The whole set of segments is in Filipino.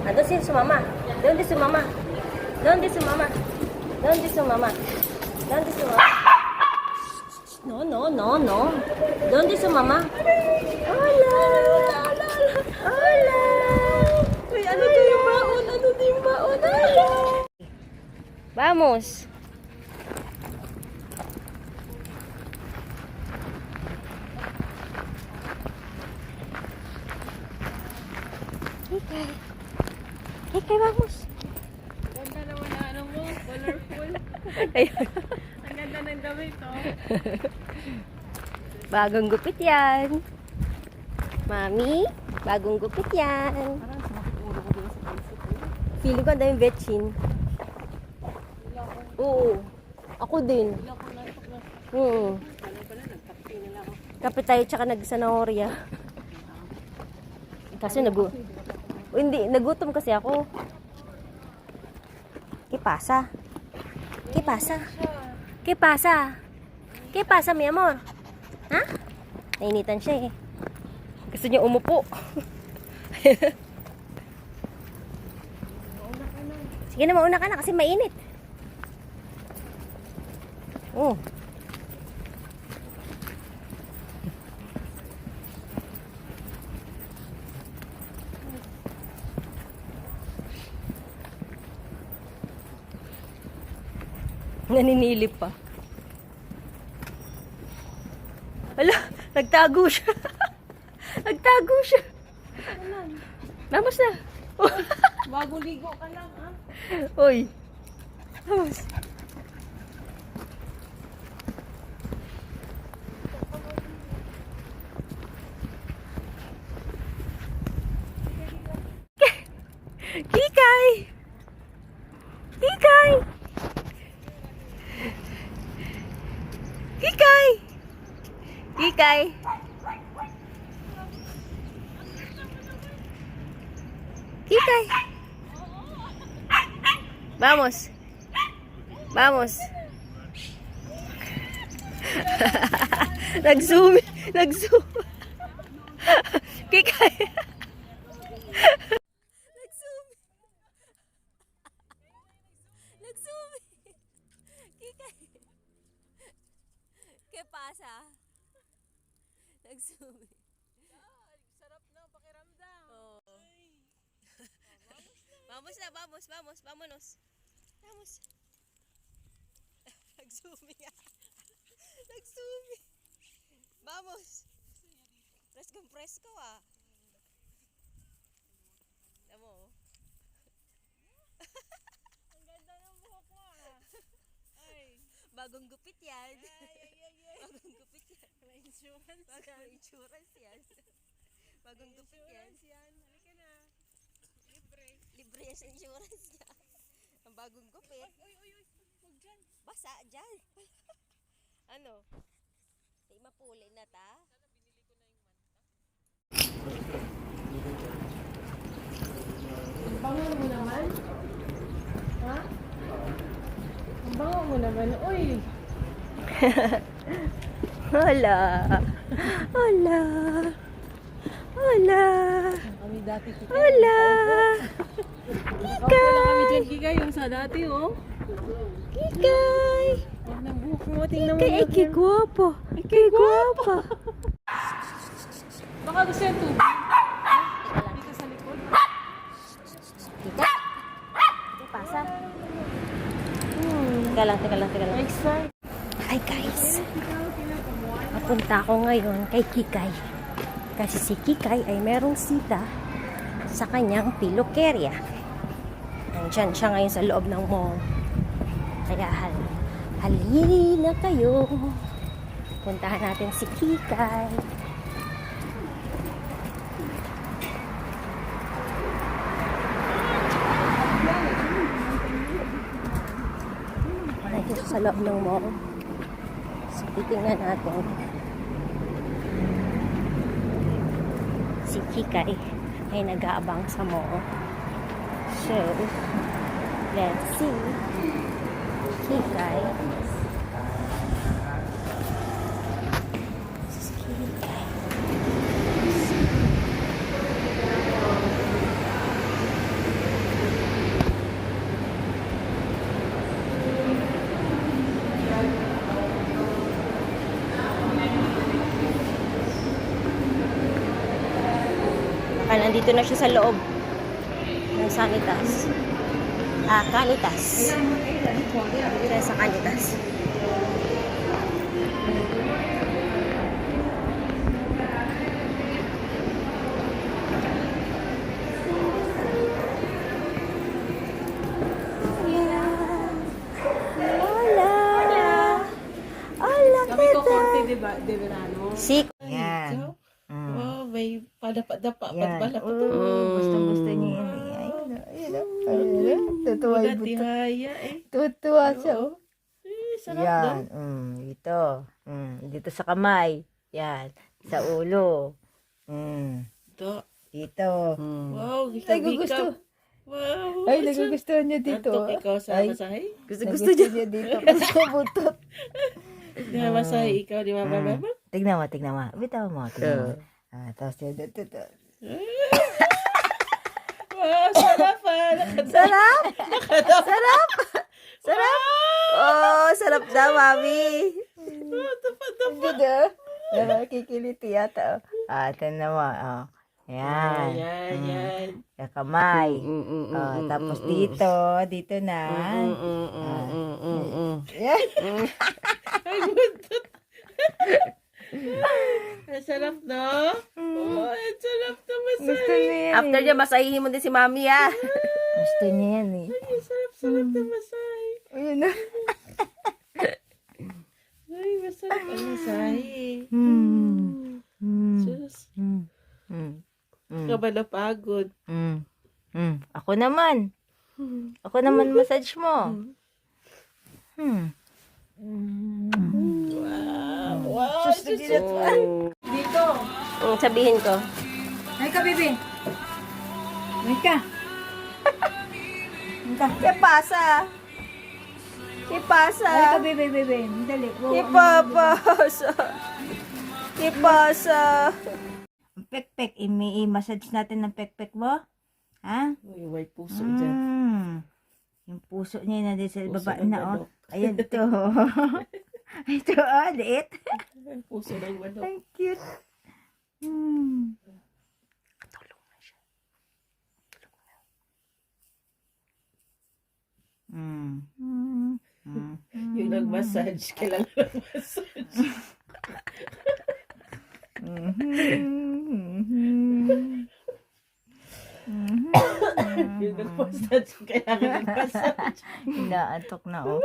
Andun si sumama. Doon di sumama. Doon di sumama. Doon di sumama. Doon di sumama. No, no, no, no. Doon di sumama. Hola! Hola! Uy, ano to yung baon? Ano to yung baon? Hola! Vamos! Hikay. Hikay, vamos. Ganda naman na ano mo, colorful. Ayun. Ang ganda ng damit, oh. Bagong gupit yan. Mami, bagong gupit yan. Parang sumakit ulo ko din sa bicycle. Feeling ko ang daming betchin. Oo. Ako din. Wala ko na ito na. Oo. Pala, nagkape na lang ako. Kape tayo tsaka nag-zanahoria. Kasi hindi, nagutom kasi ako. ¿Qué pasa? ¿Qué pasa? ¿Qué pasa? ¿Qué pasa, mi amor? Ha? Nainitan siya eh. Gusto niya umupo. Sige na, mauna ka na kasi mainit. Oh. Naninilip pa. Hala, nagtago siya. Nagtago siya. Vamos na. Bagong ligo ka lang, ha? Uy. Vamos. Kikay! Kikay! Kikay! Kikay! Kikay! Vamos! Vamos! Nag-zoom! Nag-zoom! Kikay! Nag-zoom! Nag-zoom! Kikay! ¿Qué pasa? Nag-zoom. Sarap na pakiramdam. Oh. Vamos na, vamos, vamos, vámonos. Vamos. Nag-zoom nga. Nag-zoom. Vamos. Presko ah. Tamo. Ang ganda ng buhok mo, ah. Ay. Bagong gupit yan. Ay. Bagong gupit yan. May insurance Bagong yan. insurance yan. Bagong May gupit yan. insurance yan. Halika na. Libre. Libre yan sa insurance niya. Ang bagong gupit. Uy. Huwag dyan. Basa dyan. Ano? Di mapuli na ta? Ang bango mo naman. Ha? Ang bango mo naman. Uy. Hola. Hola. Hola. Kami dati kita. Hola. Nakaupo lang kami dyan, Kikay. Yung sa dati, oh. Kikay. Huwag ng buhok mo. Tingnan mo. Kikay, yun, iki yan. guwapo. Iki guwapo. Baka gusto yung tubig. Dito sa likod. Kikay. ¿Qué pasa? Teka lang. Next time. Hi guys. Napunta ako ngayon kay Kikay. Kasi si Kikay ay merong sita sa kanyang pilokerya. Nandyan siya ngayon sa loob ng mall. Kaya halina kayo. Puntahan natin si Kikay. Nandito sa loob ng mall. So, titingnan natin. Si Kikay ay nag-aabang sa mall. So, let's see. Kikay. This is Kikay. Nandito na siya sa loob ng Sanitas. Canitas. Siya sa Canitas. Sabi ko, korte de verano. Sik. Yan. Oh, may padapa-dapa. Yan. Padbala pa to. Gusto niya yan. Ayun. Tutuwa yung buto. Magatihaya eh. Tutuwa siya. Oh. Sarap Yan. daw. Dito. Dito sa kamay. Yan. Sa ulo. Ito. Dito. Wow, Nagugusto. Wow. Ay, nagugustuhan niya dito. Antok ikaw sa Ay, masahe? Gusto niya dito. Gusto butot. Di ba masahe ikaw, di ba baba? Tignan mo. Bitaw mo. Tignan mo. Tapos yun. Wow, sarap ah. Sarap! Sarap! Sarap! Oh, sarap daw, mami. Tapa-tapa. Kikiliti yata. Ito naman. Yan. Yan. Sa kamay. Tapos dito na. Yan. Ay, buntot. Ang sarap, no? Oh, ang sarap na Gusto masahe. niya yan. After niya, masahihin mo din si mami, ah. Gusto niya yan eh. Ay, sarap na masahe. Ayun na. Ay, masarap ang masahe. Sus. Ka ba napagod? Ako naman. Ako naman massage mo. Wow, dito. Sabihin ko. Ay ka, bebe. Ay ka. ¿Qué pasa? ¿Qué pasa? Ay ka, bebe. Dali. ¿Qué pasa? ¿Qué pasa? Pek-pek. I-massage natin ng pek-pek mo. Ha? Uy, may puso dyan. Yung puso niya na din sa Puso baba ng na, oh. manok. Ayan, ito. Ito, liit. Ang puso ng manok. Ang cute. Tulong na siya. Yung nag-massage, kailangan nag-massage. Yung nag-massage, kailangan nag-massage. Inaantok na, oh.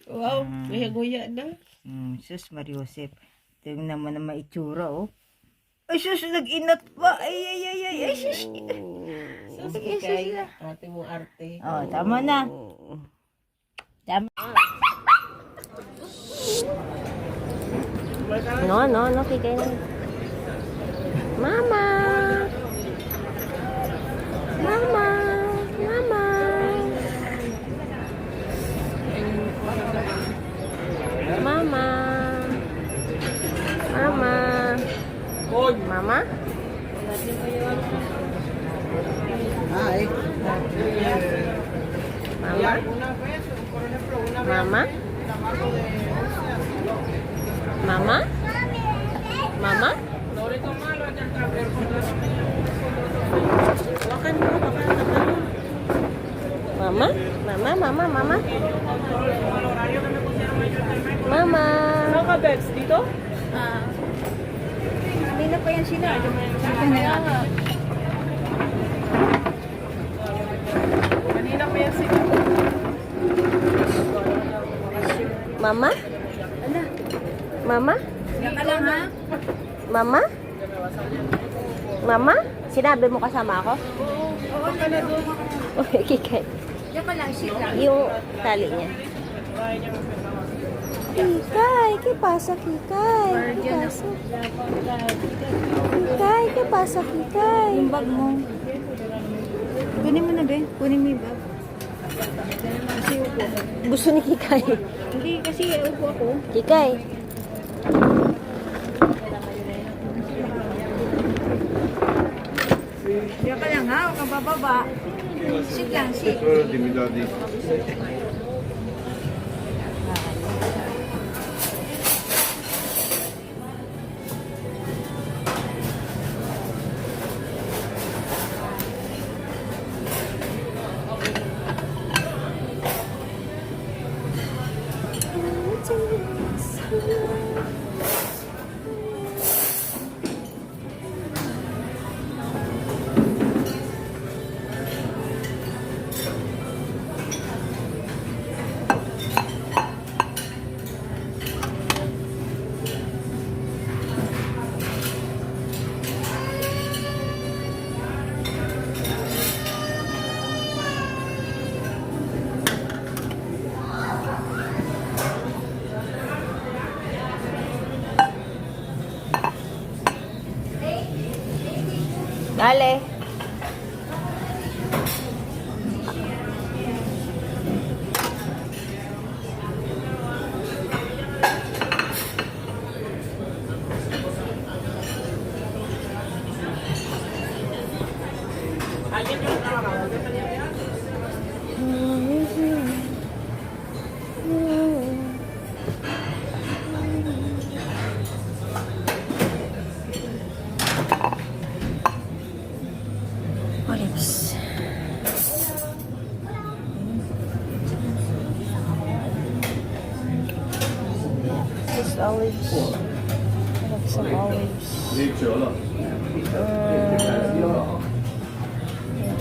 Wow, nguya-nguya na. Sus, Mariosep. Tingnan mo na maitsura, oh. Ay, sus, nag-inat pa. Ay, sus. Sasikay, ate mo arte. Oh, tama na. Tama. No, kikay na. Mama! Mama! Mama? Ay. Mama? Mama? Wakan mo, baka nakano. Mama? Mama? Saan ka, Bex? Dito? Kanina pa yan sila. Kanina pa yan sila. Mama? Mama? Yan ka lang, ha? Mama? Sinabi mo kasama ako? Oo, Ka na doon. Okay, kikay. yan ka lang, sit lang. Yung tali niya. Kikay, ¿qué pasa, Kikay? ¿Qué pasa, Kikay? Yung bag mo. Kunin mo na, be. Kunin mo yung bag. Gusto ni Kikay. Hindi, kasi upo ako. Kikay. Yan ka lang, ha? Huwag kang bababa. Sit lang, sit. Dale. Olives. Just olives. I have some olives. Maybe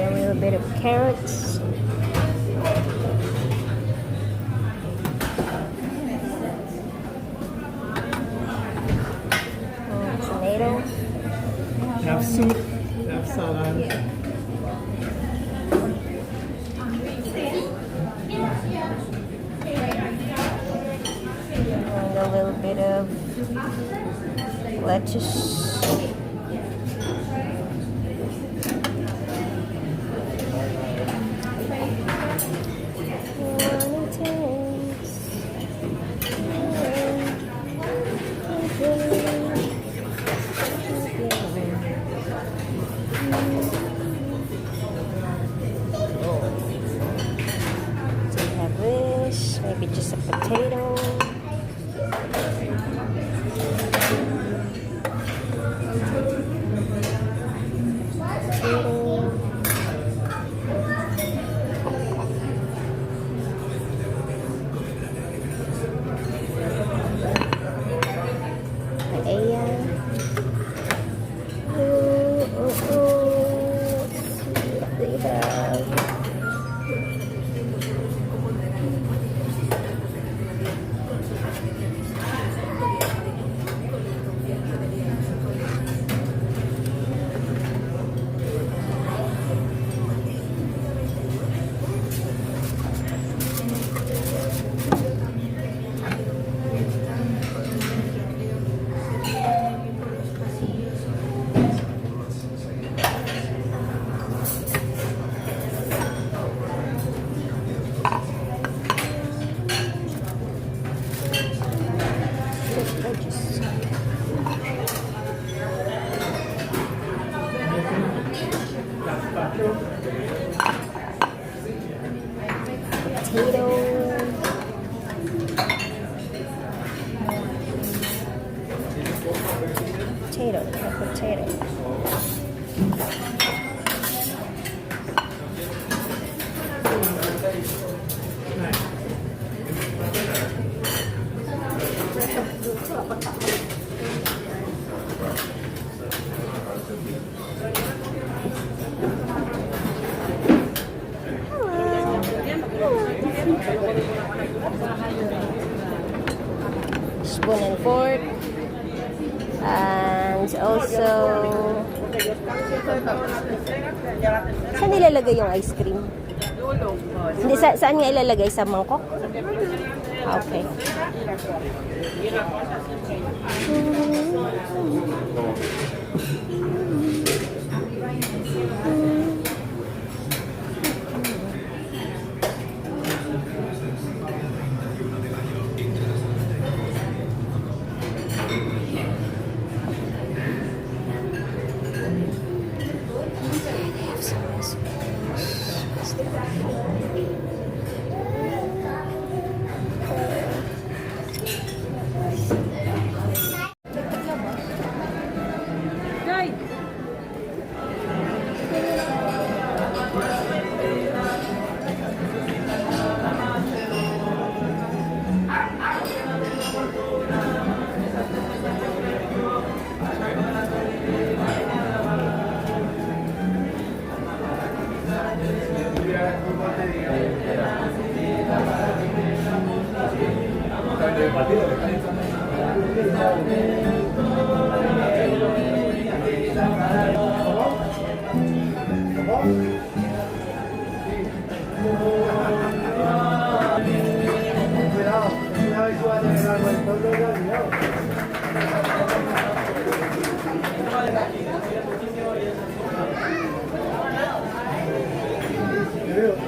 a little bit of carrots. Tomato. Have soup, have salad. And a little bit of lettuce. So we have this, maybe just a potato. Ayan. They have potato. Spoon and fork. And also, saan nilalagay yung ice cream? Hindi, saan nga ilalagay? Sa mangkok? Okay.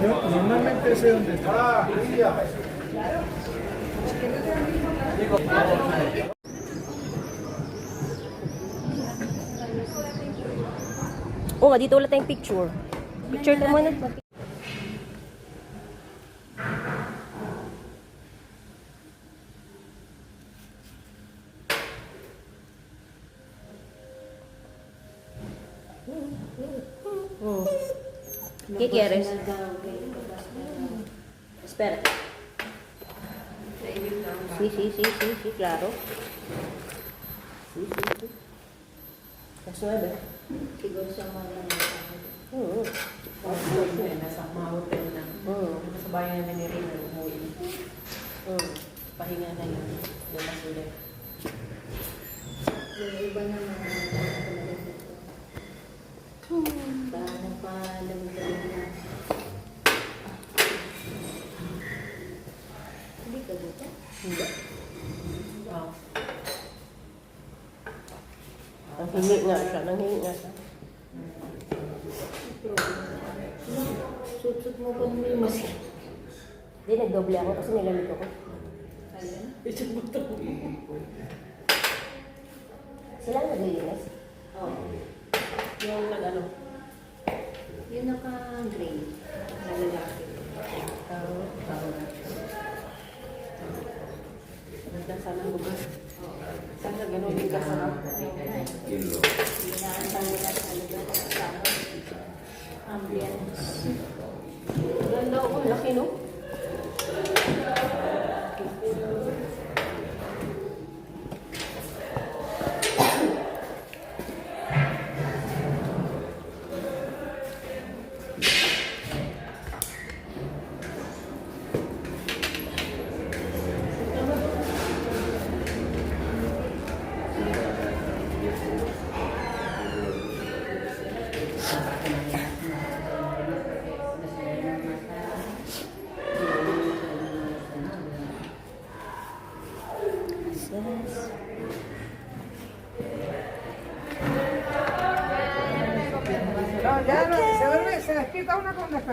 Normalmente sé dónde está. Oo nga, dito wala tayong picture. Picture ka muna. ¿Qué quieres? Espera. Sí, sí, sí, sí, sí, claro. Sí, sí, sí. Las 9. Siguro sa mga Oo. Nasa mga hotel na. Sa bayan na ni Rina, umuwi. Pahinga na yun. Lumas ulit. yung iba naman paano pa lamig na. Hindi ka dito? Hindi. Wow. Nanghingi nga siya, nanghingi nga siya. Sutsut mo pa may maski. Hindi, nagdoble ako kasi nilamig ako. Sila ang naglilinis? Oo. Yung nag-ano? Yung naka-gray. Na lalaki. Nagdan sana ang lugar. Sana gano'n din kasarap. Inaantang nila sa lugar na kasama. Ambience. Ganda ako, laki no?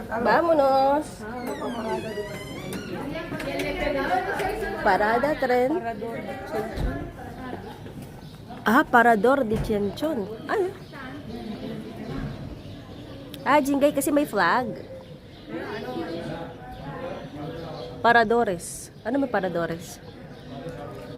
Vámonos. Parada tren. Parador de Chenchon. Ano? Jingay kasi may flag. Paradores. Ano may paradores?